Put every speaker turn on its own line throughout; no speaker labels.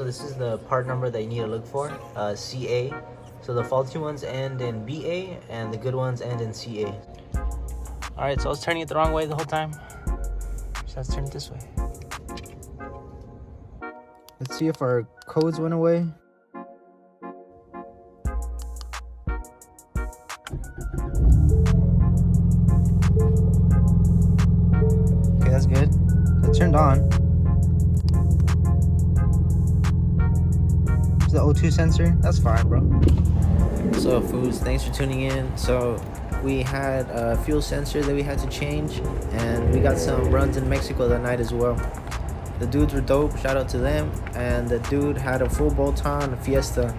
this is the part number that you need to look for, CA. So the faulty ones end in BA and the good ones end in CA. Alright, so I was turning it the wrong way the whole time. So let's turn it this way. Let's see if our codes went away. Okay, that's good. It turned on. Is the O2 sensor? That's fine, bro. So, foods, thanks for tuning in. So, we had a fuel sensor that we had to change, and we got some runs in Mexico that night as well. The dudes were dope, shout out to them, and the dude had a full bolt-on Fiesta.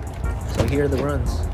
So here are the runs.